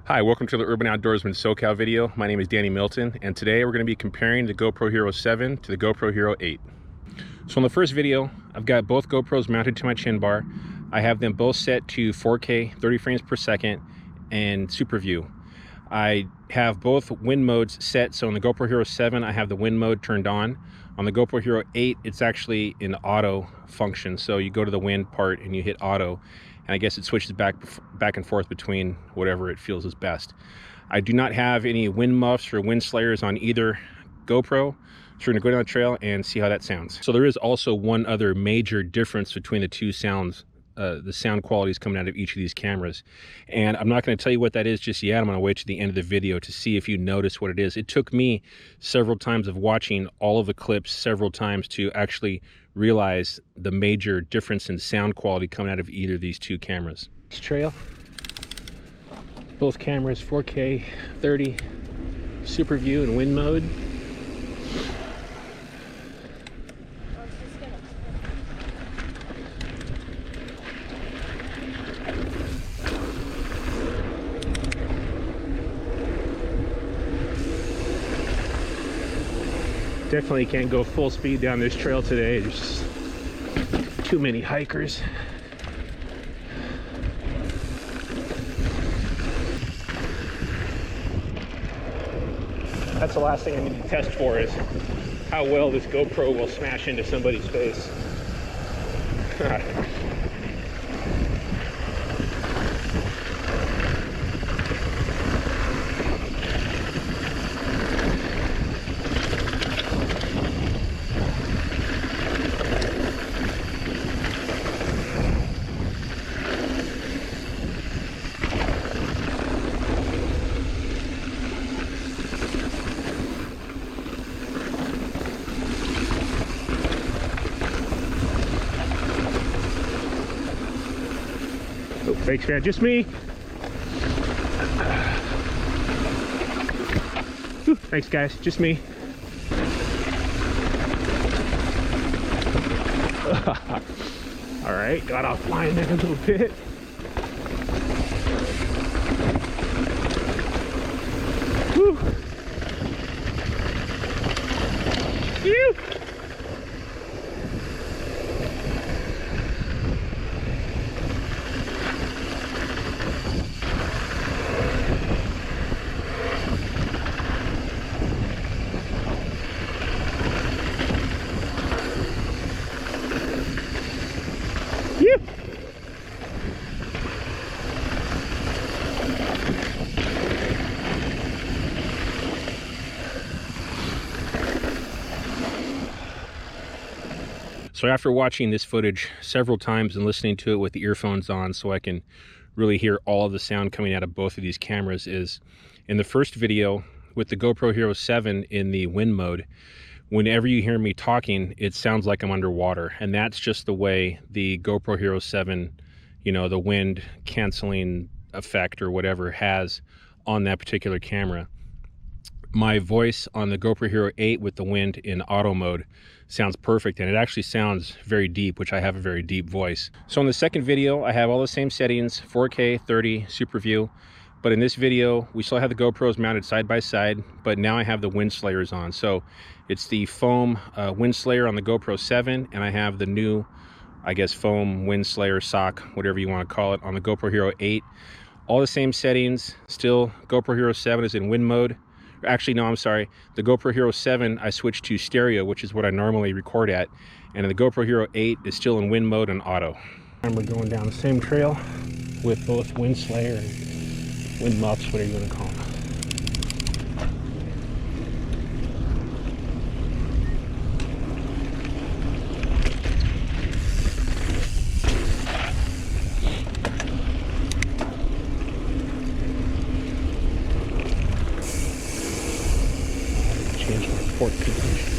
Hi, welcome to the Urban Outdoorsman SoCal video. My name is Danny Milton, and today we're going to be comparing the GoPro Hero 7 to the GoPro Hero 8. So in the first video, I've got both GoPros mounted to my chin bar. I have them both set to 4K, 30 frames per second, and Super View. I have both wind modes set, so in the GoPro Hero 7, I have the wind mode turned on. On the GoPro Hero 8, it's actually in auto function, so you go to the wind part and you hit auto, and I guess it switches back and forth between whatever it feels is best. I do not have any wind muffs or wind slayers on either GoPro, so we're gonna go down the trail and see how that sounds. So there is also one other major difference between the two sounds, the sound qualities coming out of each of these cameras. And I'm not gonna tell you what that is just yet. I'm gonna wait to the end of the video to see if you notice what it is. It took me several times of watching all of the clips several times to actually realize the major difference in sound quality coming out of either of these two cameras. This trail, both cameras 4K 30 Super View and wind mode. Definitely can't go full speed down this trail today. There's too many hikers. That's the last thing I need to test for, is how well this GoPro will smash into somebody's face. Oh, thanks, man. Just me. Whew, thanks, guys. Just me. All right, got offline there a little bit. Whew. Phew. So after watching this footage several times and listening to it with the earphones on so I can really hear all of the sound coming out of both of these cameras, is in the first video with the GoPro Hero 7 in the wind mode, whenever you hear me talking, it sounds like I'm underwater. And that's just the way the GoPro Hero 7, you know, the wind canceling effect or whatever has on that particular camera. My voice on the GoPro Hero 8 with the wind in auto mode sounds perfect, and it actually sounds very deep, which I have a very deep voice. So in the second video, I have all the same settings, 4K 30 Super View, but in this video we still have the GoPros mounted side by side, but now I have the wind slayers on. So it's the foam wind slayer on the GoPro 7, and I have the new, I guess, foam wind slayer sock, whatever you want to call it, on the GoPro Hero 8. All the same settings. Still, GoPro Hero 7 is in wind mode. Actually, no, I'm sorry. The GoPro Hero 7, I switched to stereo, which is what I normally record at. And the GoPro Hero 8 is still in wind mode and auto. And we're going down the same trail with both wind slayer and wind muffs, whatever you want to call them. Change my port position.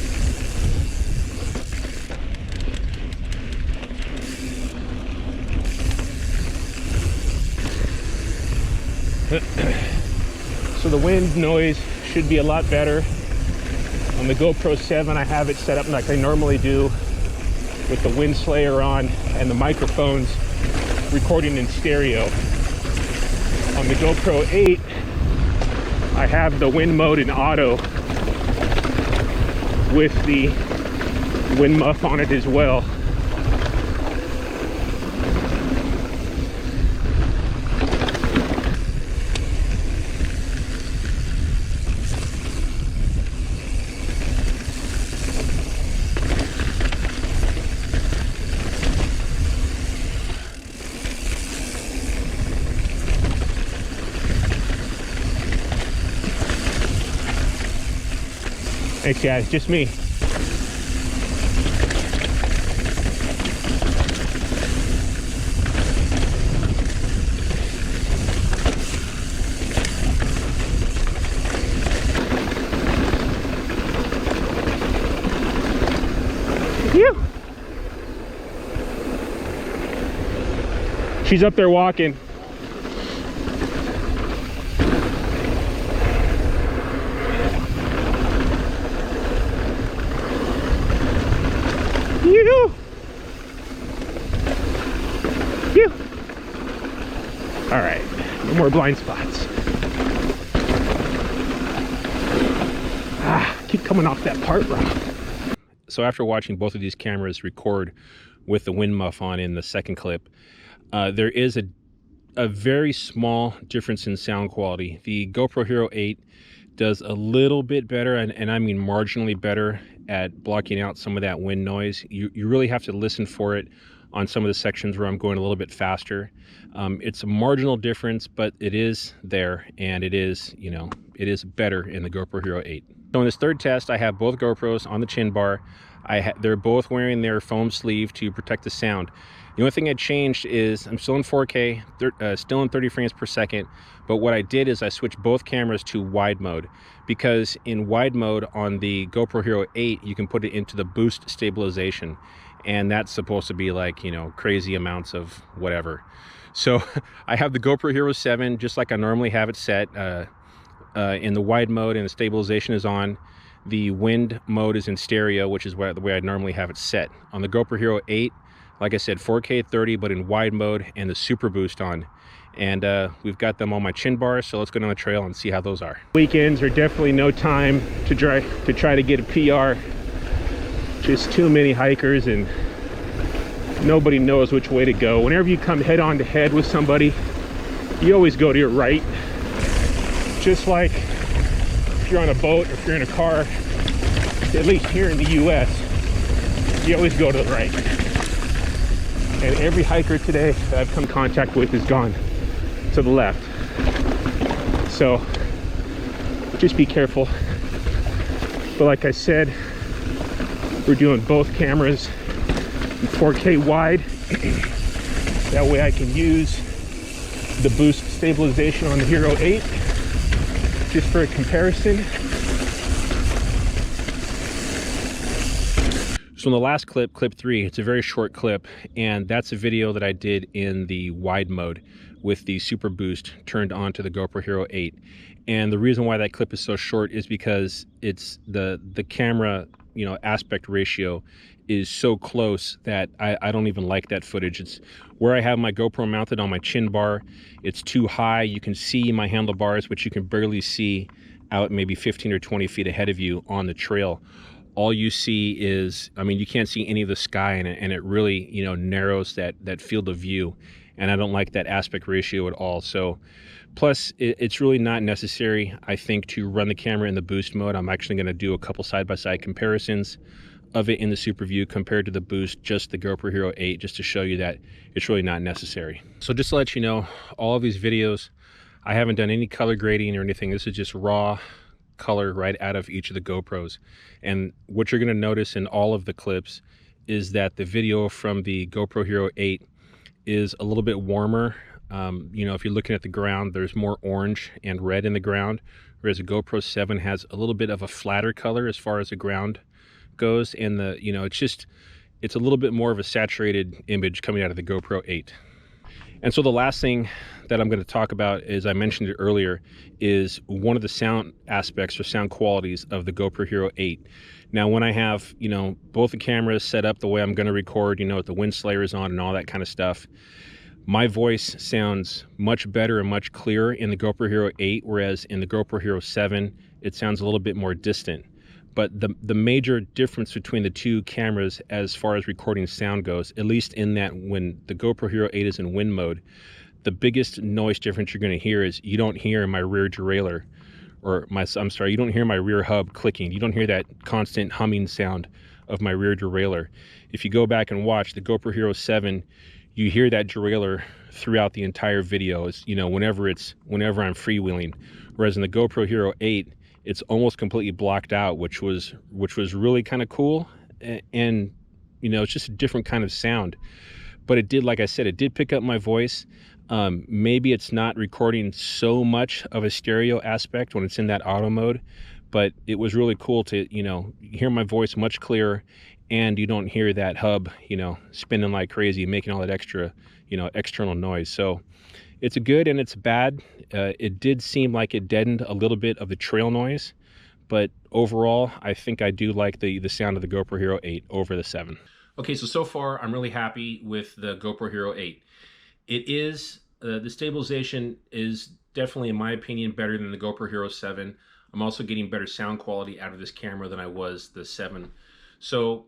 So the wind noise should be a lot better. On the GoPro 7, I have it set up like I normally do, with the wind slayer on and the microphones recording in stereo. On the GoPro 8, I have the wind mode in auto with the wind muff on it as well. Thanks guys, just me. Phew. She's up there walking. All right, no more blind spots. Keep coming off that part, Rob. So after watching both of these cameras record with the wind muff on in the second clip, there is a very small difference in sound quality. The GoPro Hero 8 does a little bit better, and I mean marginally better, at blocking out some of that wind noise. You really have to listen for it on some of the sections where I'm going a little bit faster. It's a marginal difference, but it is there, and it is, you know, it is better in the GoPro Hero 8. So in this third test, I have both GoPros on the chin bar. They're both wearing their foam sleeve to protect the sound. The only thing I changed is I'm still in 4K, still in 30 frames per second, but what I did is I switched both cameras to wide mode, because in wide mode on the GoPro Hero 8, you can put it into the boost stabilization, and that's supposed to be like, you know, crazy amounts of whatever. So I have the GoPro Hero 7 just like I normally have it set in the wide mode, and the stabilization is on. The wind mode is in stereo, which is the way I normally have it set. On the GoPro Hero 8, like I said, 4K 30, but in wide mode, and the super boost on. And we've got them on my chin bar, so let's go down the trail and see how those are. Weekends are definitely no time to try to get a PR. Just too many hikers, and nobody knows which way to go. Whenever you come head on to head with somebody, you always go to your right. Just like if you're on a boat or if you're in a car, at least here in the US, you always go to the right. And every hiker today that I've come in contact with has gone to the left. So just be careful. But like I said, we're doing both cameras in 4K wide. That way I can use the boost stabilization on the Hero 8 just for a comparison. So in the last clip, clip 3, it's a very short clip, and that's a video that I did in the wide mode with the super boost turned on to the GoPro Hero 8. And the reason why that clip is so short is because it's the camera, you know, aspect ratio is so close that I don't even like that footage. It's where I have my GoPro mounted on my chin bar. It's too high. You can see my handlebars, but you can barely see out maybe 15 or 20 feet ahead of you on the trail. All you see is, I mean, you can't see any of the sky in it, and it really, you know, narrows that field of view. And I don't like that aspect ratio at all. So plus it's really not necessary, I think, to run the camera in the boost mode. I'm actually going to do a couple side-by-side comparisons of it in the super view compared to the boost, just the GoPro Hero 8, just to show you that it's really not necessary. So just to let you know, all of these videos, I haven't done any color grading or anything. This is just raw color right out of each of the GoPros. And what you're going to notice in all of the clips is that the video from the GoPro Hero 8 is a little bit warmer. You know, if you're looking at the ground, there's more orange and red in the ground, whereas the GoPro 7 has a little bit of a flatter color as far as the ground goes. And the, you know, it's a little bit more of a saturated image coming out of the GoPro 8. And so the last thing that I'm going to talk about, as I mentioned it earlier, is one of the sound aspects or sound qualities of the GoPro Hero 8. Now, when I have, you know, both the cameras set up the way I'm going to record, you know, with the wind slayers on and all that kind of stuff, My voice sounds much better and much clearer in the GoPro Hero 8, whereas in the GoPro Hero 7, it sounds a little bit more distant. But the major difference between the two cameras as far as recording sound goes, at least in that when the GoPro Hero 8 is in wind mode, the biggest noise difference you're going to hear is you don't hear my rear derailleur, or you don't hear my rear hub clicking. You don't hear that constant humming sound of my rear derailleur. If you go back and watch the GoPro Hero 7, you hear that derailleur throughout the entire video, whenever I'm freewheeling. Whereas in the GoPro Hero 8, it's almost completely blocked out, which was really kind of cool. And it's just a different kind of sound. But it did, like I said, it did pick up my voice. Maybe it's not recording so much of a stereo aspect when it's in that auto mode, but it was really cool to, hear my voice much clearer, and you don't hear that hub, spinning like crazy, making all that extra, external noise. So it's a good and it's bad. It did seem like it deadened a little bit of the trail noise, but overall, I think I do like the sound of the GoPro Hero 8 over the 7. Okay, so far I'm really happy with the GoPro Hero 8. It is, the stabilization is definitely, in my opinion, better than the GoPro Hero 7. I'm also getting better sound quality out of this camera than I was the 7. So,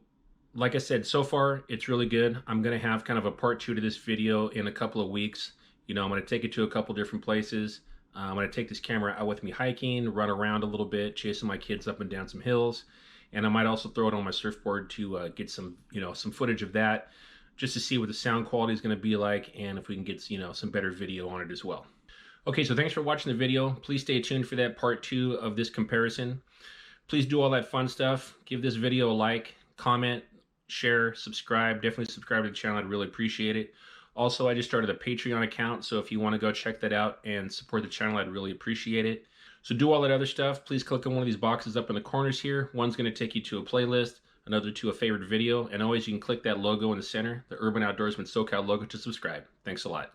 like I said, so far it's really good. I'm going to have kind of a part 2 to this video in a couple of weeks. I'm going to take it to a couple different places. I'm going to take this camera out with me hiking, run around a little bit, chasing my kids up and down some hills. And I might also throw it on my surfboard to get some, some footage of that, just to see what the sound quality is going to be like, and if we can get, some better video on it as well. Okay, so thanks for watching the video. Please stay tuned for that part 2 of this comparison. Please do all that fun stuff. Give this video a like, comment, share, subscribe. Definitely subscribe to the channel. I'd really appreciate it. Also, I just started a Patreon account, so if you want to go check that out and support the channel, I'd really appreciate it. So do all that other stuff. Please click on one of these boxes up in the corners here. One's going to take you to a playlist, another to a favorite video, and always you can click that logo in the center, the Urban Outdoorsman SoCal logo, to subscribe. Thanks a lot.